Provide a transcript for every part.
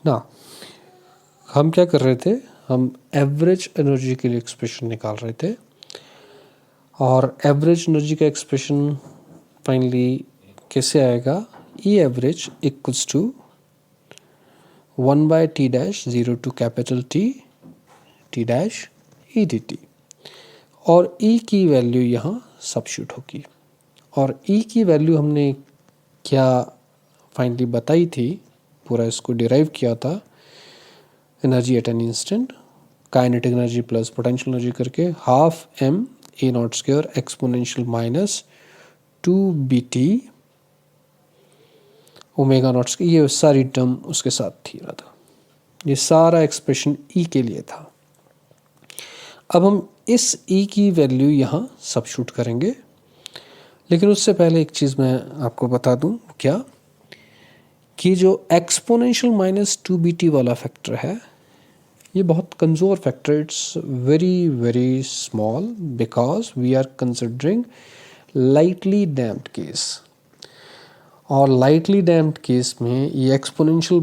ना। हम क्या कर रहे थे, हम एवरेज एनर्जी के लिए एक्सप्रेशन निकाल रहे थे, और एवरेज एनर्जी का एक्सप्रेशन फाइनली कैसे आएगा, E average equals to 1/t dash 0 to capital T T dash E D T, और ई की वैल्यू यहाँ सबस्टिट्यूट होगी। और ई की वैल्यू हमने क्या फाइनली बताई थी, पूरा इसको डिराइव किया था, energy at an instant, kinetic energy plus potential energy करके, half M A nought square exponential minus 2 BT omega not square, ये सारी टर्म उसके साथ थी रहा था। ये सारा एक्सप्रेशन ई के लिए था। अब हम इस ई की वैल्यू यहाँ सबस्टिट्यूट करेंगे, लेकिन उससे पहले एक चीज़ मैं आपको बता दूं, क्या कि जो एक्सपोनेंशियल माइनस 2 BT वाला फैक्टर है, ये बहुत कमज़ोर factor, it's very very small because we are considering lightly damped case. और लाइटली डैम्प्ड केस में ये एक्सपोनेंशियल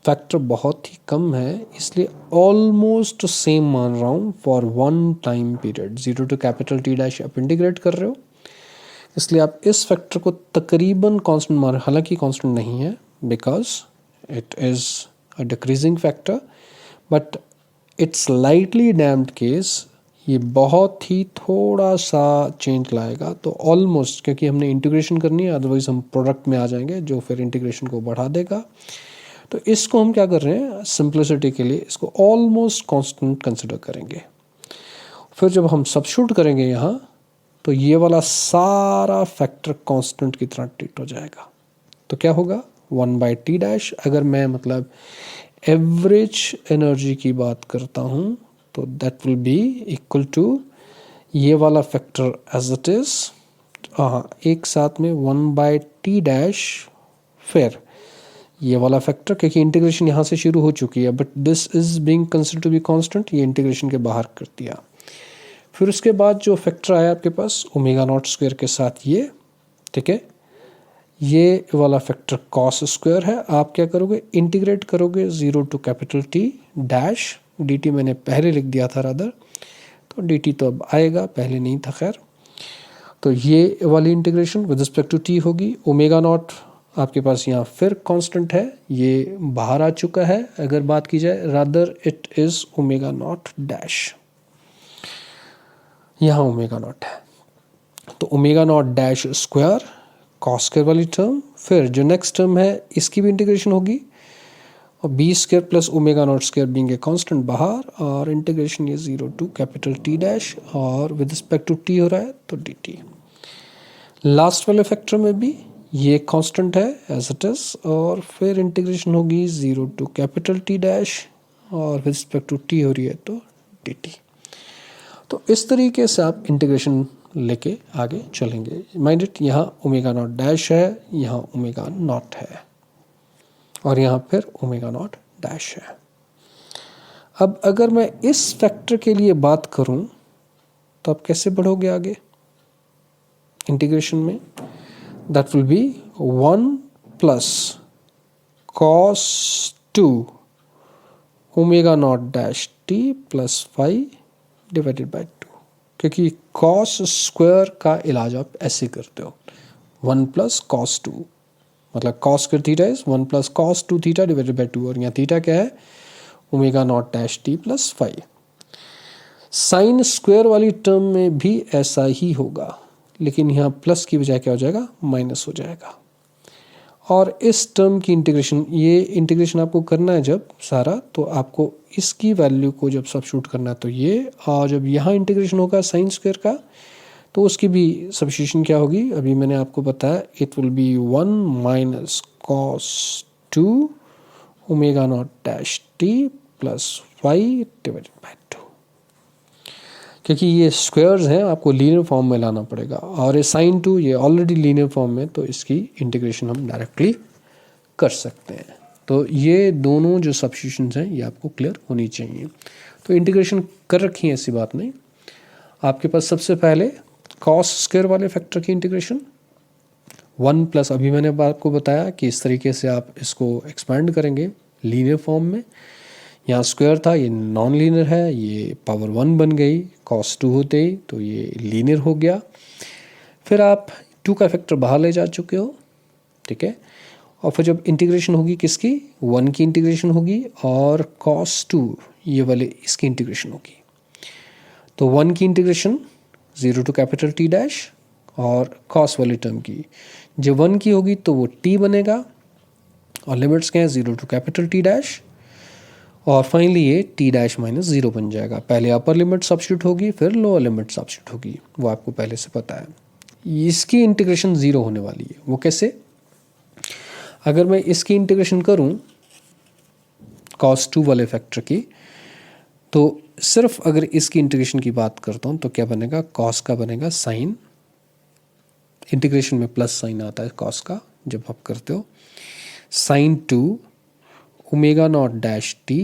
फैक्टर बहुत ही कम है, इसलिए ऑलमोस्ट सेम मान रहा हूँ for one time period. 0 to capital T dash आप इंटीग्रेट कर रहे हो, इसलिए आप इस फैक्टर को तकरीबन कांस्टेंट मान, हालांकि कांस्टेंट नहीं है because it is a decreasing factor, but it's lightly damped case, ये बहुत ही थोड़ा सा चेंज लाएगा। तो ऑलमोस्ट, क्योंकि हमने इंटीग्रेशन करनी है, अदरवाइज हम प्रोडक्ट में आ जाएंगे जो फिर इंटीग्रेशन को बढ़ा देगा। तो इसको हम क्या कर रहे हैं, सिंप्लिसिटी के लिए इसको ऑलमोस्ट कांस्टेंट कंसिडर करेंगे। फिर जब हम सबस्टिट्यूट करेंगे यहाँ, तो ये वाला सारा फैक्टर कांस्टेंट की तरह ट्रीट हो जाएगा। तो क्या होगा, 1/t डैश, अगर मैं मतलब एवरेज एनर्जी की बात करता हूँ, तो that will be equal to ये वाला फैक्टर एज इट इज, एक साथ में 1/t डैश, फिर ये वाला फैक्टर, क्योंकि इंटीग्रेशन यहाँ से शुरू हो चुकी है, but this is being considered to be constant, ये इंटीग्रेशन के बाहर कर दिया। फिर उसके बाद जो फैक्टर आया आपके पास ओमेगा नॉट स्क्वायर के साथ ये, ठीक है, ये वाला फैक्टर कॉस स्क्वायर है। आप क्या करोगे, इंटीग्रेट करोगे 0 to capital T dash, D T मैंने पहले लिख दिया था रादर, तो डी टी तो अब आएगा, पहले नहीं था खैर। तो ये वाली integration with respect to T होगी। ओमेगा नॉट आपके पास यहाँ फिर कांस्टेंट है, ये बाहर आ चुका है अगर बात की जाए, rather it is omega not dash, यहाँ ओमेगा नॉट है, तो omega naught dash square cos square वाली टर्म। फिर जो नेक्स्ट टर्म है इसकी भी इंटीग्रेशन होगी, और B square plus omega not square being a constant बाहर, और इंटीग्रेशन ये 0 टू कैपिटल टी डैश, और विद रिस्पेक्ट टू टी हो रहा है तो डी टी। लास्ट वाले फैक्टर में भी ये कांस्टेंट है एज इट इज, और फिर इंटीग्रेशन होगी 0 टू कैपिटल टी डैश, और विद रिस्पेक्ट टू टी हो रही है तो डी टी। तो इस तरीके से आप इंटीग्रेशन लेके आगे चलेंगे। माइंड इट, यहाँ ओमेगा नॉट डैश है, यहाँ ओमेगा नॉट है, और यहाँ फिर ओमेगा नॉट डैश है। अब अगर मैं इस फैक्टर के लिए बात करूं, तो आप कैसे बढ़ोगे आगे इंटीग्रेशन में, that will be 1 plus cos 2 omega not dash T plus 5 divided by 2, क्योंकि कॉस स्क्वायर का इलाज आप ऐसे करते हो, 1 प्लस कॉस 2, मतलब cos square theta is 1 plus cos 2 theta divided by 2, और यहाँ थीटा क्या है, omega not dash T plus 5। Sine square वाली टर्म में भी ऐसा ही होगा, लेकिन यहाँ प्लस की बजाय क्या हो जाएगा, माइनस हो जाएगा। और इस टर्म की इंटीग्रेशन, ये इंटीग्रेशन आपको करना है जब सारा, तो आपको इसकी वैल्यू को जब सबस्टिट्यूट करना है तो ये, और जब यहाँ इंटीग्रेशन होगा साइन स्क्वायर का, तो उसकी भी सब्स्टिट्यूशन क्या होगी, अभी मैंने आपको बताया, it will be 1 minus cos 2 omega not dash T plus 5 divided by 2। क्योंकि ये स्क्वायर्स हैं, आपको लीनियर फॉर्म में लाना पड़ेगा, और ये साइन 2 ये ऑलरेडी लीनियर फॉर्म में, तो इसकी इंटीग्रेशन हम डायरेक्टली कर सकते हैं। तो ये दोनों जो सब्स्टिट्यूशंस हैं ये आपको क्लियर होनी चाहिए। तो इंटीग्रेशन कर रखी है, ऐसी बात नहीं। आपके पास सबसे पहले कॉस स्क्वायर वाले फैक्टर की इंटीग्रेशन 1 प्लस, अभी मैंने आपको बताया कि इस तरीके से आप इसको एक्सपैंड करेंगे, लीनियर फॉर्म में। यहाँ स्क्वायर था, ये नॉन लीनियर है, ये पावर 1 बन गई cos 2 होते ही, तो ये लीनियर हो गया। फिर आप 2 का फैक्टर बाहर ले जा चुके हो, ठीक है। और फिर जब इंटीग्रेशन होगी किसकी, 1 की इंटीग्रेशन होगी और cos 2 ये वाले इसकी इंटीग्रेशन होगी। तो 1 की integration 0 to capital T dash और cos वाली टर्म की जब 1 की होगी तो वो T बनेगा और लिमिट्स क्या है 0 टू कैपिटल T डैश और फाइनली ये T डैश माइनस 0 बन जाएगा। पहले अपर लिमिट सब्स्टिट्यूट होगी फिर लोअर लिमिट सब्स्टिट्यूट होगी, वो आपको पहले से पता है। इसकी इंटीग्रेशन 0 होने वाली है, वो कैसे, अगर मैं इसकी इंटीग्रेशन करूं cos 2 वाले फैक्टर की, तो सिर्फ अगर इसकी इंटीग्रेशन की बात करता हूं तो क्या बनेगा, cos का बनेगा साइन, इंटीग्रेशन में प्लस साइन आता है cos का जब आप करते हो, sine 2 omega not dash T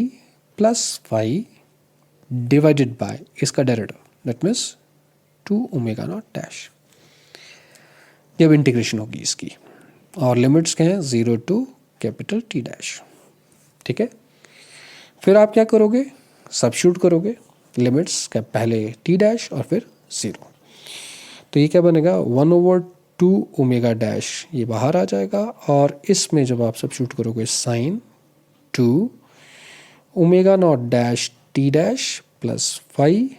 plus phi divided by इसका derivative that means 2 omega not dash, जब इंटीग्रेशन होगी इसकी और लिमिट्स क्या हैं 0 टू कैपिटल T डैश, ठीक है। फिर आप क्या करोगे, सब्स्टिट्यूट करोगे लिमिट्स का, पहले T डैश और फिर 0, तो ये क्या बनेगा 1/2 ओमेगा डैश, ये बाहर आ जाएगा और इसमें जब आप सब्स्टिट्यूट करोगे sine 2 omega not dash T dash plus phi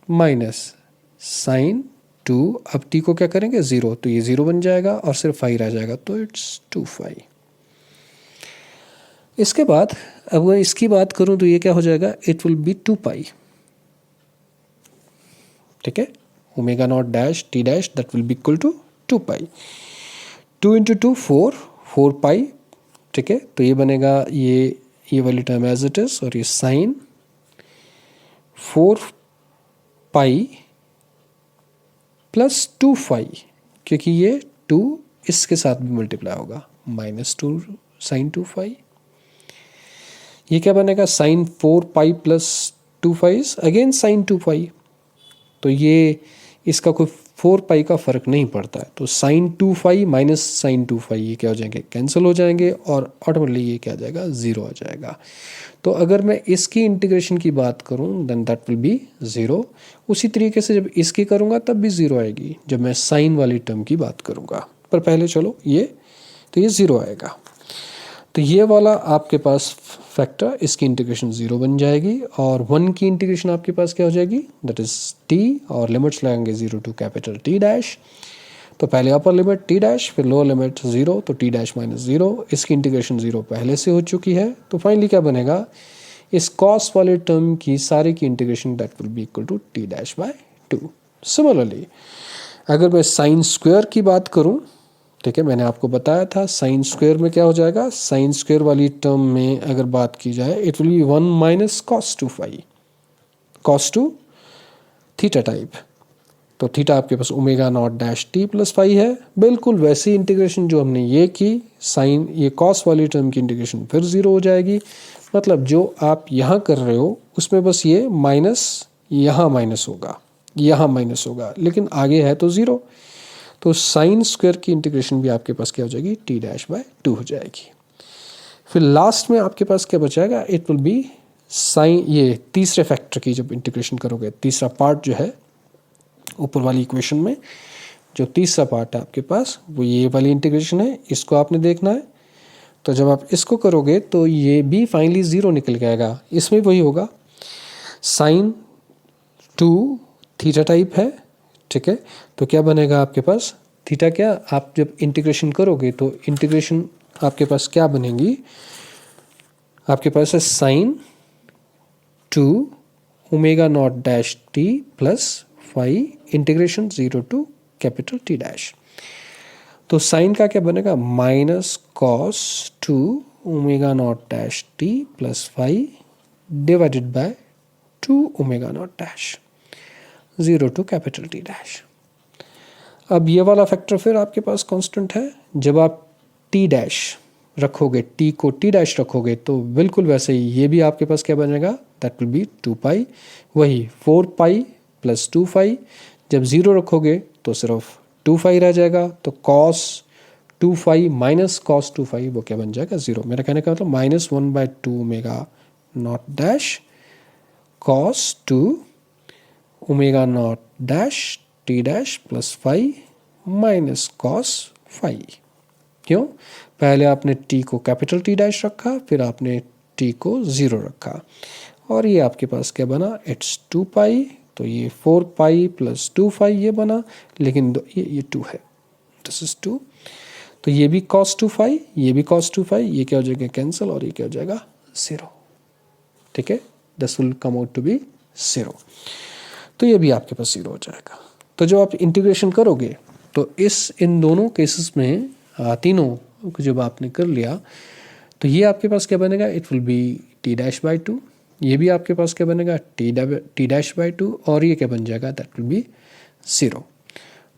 minus sine 2, अब T को क्या करेंगे 0, तो ये 0 बन जाएगा और सिर्फ फाई रह जाएगा, तो इट्स 2 फाई। इसके बाद अब मैं इसकी बात करूं तो ये क्या हो जाएगा, इट विल बी 2 पाई, ठीक है, omega not dash T dash that will be equal to 2 pi, 2 into 2 4 pi, ठीक है। तो ये बनेगा ये वाली टर्म एज इट इज और ये साइन 4 पाई प्लस 2 फाई, क्योंकि ये 2 इसके साथ भी मल्टीप्लाई होगा, माइनस 2 साइन 2 फाई। ये क्या बनेगा sine 4 pi plus 2 phi again sine 2 phi, तो ये इसका कोई 4 पाई का फर्क नहीं पड़ता है, तो sine 2 phi minus sine 2 phi ये क्या हो जाएंगे, कैंसिल हो जाएंगे और ऑटोमेटिकली ये क्या आ जाएगा 0 आ जाएगा। तो अगर मैं इसकी इंटीग्रेशन की बात करूं देन दैट विल बी 0। उसी तरीके से जब इसकी करूंगा तब भी 0 आएगी जब मैं साइन वाली टर्म की बात करूंगा, पर पहले चलो ये, तो ये 0 आएगा। तो ये वाला आपके पास फैक्टर, इसकी इंटीग्रेशन 0 बन जाएगी और 1 की इंटीग्रेशन आपके पास क्या हो जाएगी, दैट इज T और लिमिट्स लगाएंगे 0 टू कैपिटल T डैश, तो पहले अपर लिमिट T डैश फिर लोअर लिमिट 0, तो T डैश माइनस 0, इसकी इंटीग्रेशन 0 पहले से हो चुकी है, तो फाइनली क्या बनेगा, इस cos वाले टर्म की सारी की integration that will be equal to T dash by 2। Similarly अगर मैं साइन स्क्वायर की बात करूं, ठीक है, मैंने आपको बताया था साइन स्क्वायर में क्या हो जाएगा, साइन स्क्वायर वाली टर्म में अगर बात की जाए it will be 1 minus cos 2 phi, cos 2 theta type, तो थीटा आपके पास omega not dash T plus phi है, बिल्कुल वैसी इंटीग्रेशन जो हमने ये की, साइन ये cos वाली टर्म की इंटीग्रेशन फिर 0 हो जाएगी, मतलब जो आप यहाँ कर रहे हो उसमें बस ये माइनस यहाँ माइनस होगा, यहाँ माइनस होगा, लेकिन आगे है तो 0, तो साइन स्क्वायर की इंटीग्रेशन भी आपके पास क्या हो जाएगी T डैश बाय 2 हो जाएगी। फिर लास्ट में आपके पास क्या बचाएगा, इट विल बी साइन, ये तीसरे फैक्टर की जब इंटीग्रेशन करोगे, तीसरा पार्ट जो है ऊपर वाली इक्वेशन में जो तीसरा पार्ट है आपके पास वो ये वाली इंटीग्रेशन है, इसको आपने देखना है। तो जब आप इसको करोगे तो ये भी फाइनली 0 निकल के आएगा, इसमें वही होगा, साइन 2 थीटा टाइप है, ठीक है। तो क्या बनेगा आपके पास थीटा, क्या आप जब इंटीग्रेशन करोगे तो इंटीग्रेशन आपके पास क्या बनेगी, आपके पास है sine 2 omega not dash T plus phi integration 0 to capital T dash, तो साइन का क्या बनेगा minus cos 2 omega not dash T plus phi divided by 2 omega not dash 0 to capital T dash. अब ये वाला फैक्टर फिर आपके पास constant है, जब आप T डैश रखोगे, T को T डैश रखोगे तो बिल्कुल वैसे ही ये भी आपके पास क्या बनेगा, दैट विल बी 2 पाई, वही 4 पाई प्लस 2 फाई, जब 0 रखोगे तो सिर्फ 2 फाई रह जाएगा, तो cos 2 phi minus cos 2 phi, वो क्या बन जाएगा 0। मेरा कहने का मतलब -1/2 omega not dash cos 2 omega not dash T dash plus phi minus cos phi. क्यों? पहले आपने t को कैपिटल T डैश रखा, फिर आपने t को 0 रखा, और ये आपके पास क्या बना, इट्स 2 पाई, तो ये 4 पाई प्लस 2 फाई ये बना, लेकिन ये 2 है, दिस इज 2, तो ये भी cos 2 फाई, ये भी cos 2 फाई, ये क्या हो जाएगा कैंसिल, और ये क्या हो जाएगा 0। ठीक है, this will come out to be 0, तो ये भी आपके पास 0 हो जाएगा। तो जब आप इंटीग्रेशन करोगे तो इन दोनों केसेस में तीनों को जब आपने कर लिया तो ये आपके पास क्या बनेगा, it will B T dash by 2, ये भी आपके पास क्या बनेगा टी डैश बाई 2, और ये क्या बन जाएगा, दैट विल बी 0।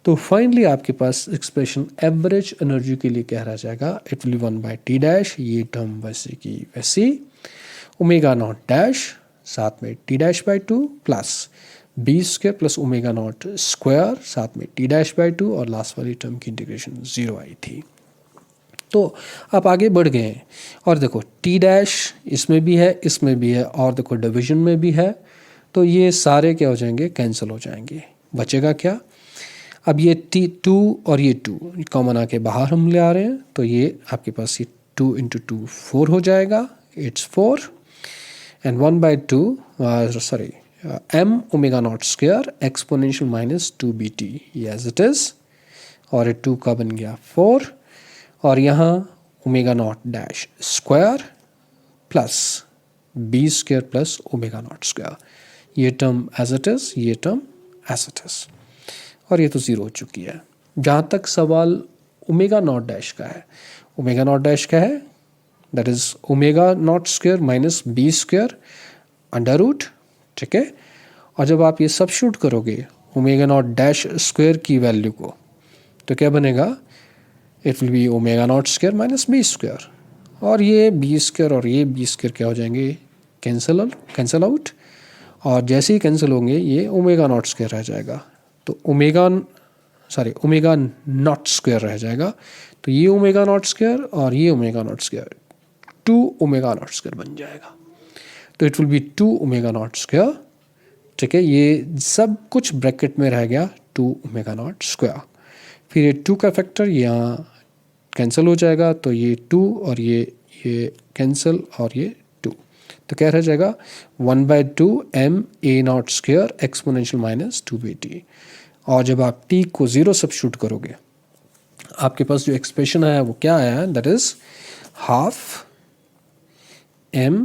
तो फाइनली आपके पास एक्सप्रेशन एवरेज एनर्जी के लिए क्या रह जाएगा, it will be 1/t dash, ये टर्म वैसे की वैसी, ओमेगा नॉट डैश साथ में T dash by 2 plus B square plus omega not square साथ में टी डैश बाई 2, और लास्ट वाली टर्म की इंटीग्रेशन 0 आई थी। तो आप आगे बढ़ गए हैं, और देखो टी डैश इसमें भी है, इसमें भी है, और देखो डिवीजन में भी है, तो ये सारे क्या हो जाएंगे, कैंसिल हो जाएंगे, बचेगा क्या, अब ये T2 और ये 2 कॉमन आके बाहर हम ले आ रहे हैं, तो ये आपके पास ये 2 × 2 4 हो जाएगा, it's 4, and 1/2 sorry m omega not square exponential -2bt as it is, और ये 2 का बन गया 4, और यहाँ omega not dash square plus B square plus omega not square, ये टर्म एज इट इज, ये टर्म एज इट इज, और ये तो 0 हो चुकी है। जहाँ तक सवाल ओमेगा नॉट डैश का है, ओमेगा नॉट डैश का है, that is omega not square minus B square under root, ठीक है, और जब आप ये सब्स्टिट्यूट करोगे ओमेगा नॉट डैश स्क्वायर की वैल्यू को, तो क्या बनेगा, it will be omega not square minus B square, और ये बी स्क्वायर और ये बी स्क्वायर क्या हो जाएंगे, कैंसिल आउट, और जैसे ही कैंसिल होंगे ये ओमेगा नॉट स्क्वायर रह जाएगा, तो ओमेगा नॉट स्क्वायर रह जाएगा, तो ये ओमेगा नॉट स्क्वायर और ये omega naught square 2 omega not square बन जाएगा, तो it will B 2 omega not square, ठीक है, ये सब कुछ ब्रैकेट में रह गया 2 ओमेगा नॉट स्क्वायर, फिर ये 2 का फैक्टर यहाँ कैंसिल हो जाएगा, तो ये 2 और ये कैंसिल और ये 2, तो क्या रह जाएगा 1/2 m a not square exponential -2bt, और जब आप t को 0 सब्स्टिट्यूट करोगे आपके पास जो एक्सप्रेशन आया वो क्या आया, that is half m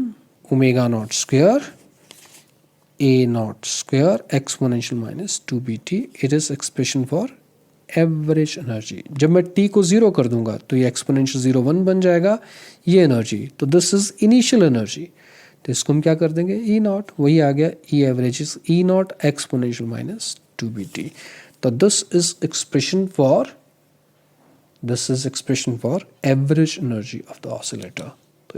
omega not square a not square exponential -2bt, it is expression for average energy. जब मैं t को 0 कर दूंगा तो ये एक्सपोनेंशियल 0 1 बन जाएगा ये एनर्जी, तो दिस इज इनिशियल एनर्जी, तो इसको हम क्या कर देंगे E नॉट, वही आ गया E average is E not exponential -2bt, तो this is expression for average energy of the oscillator.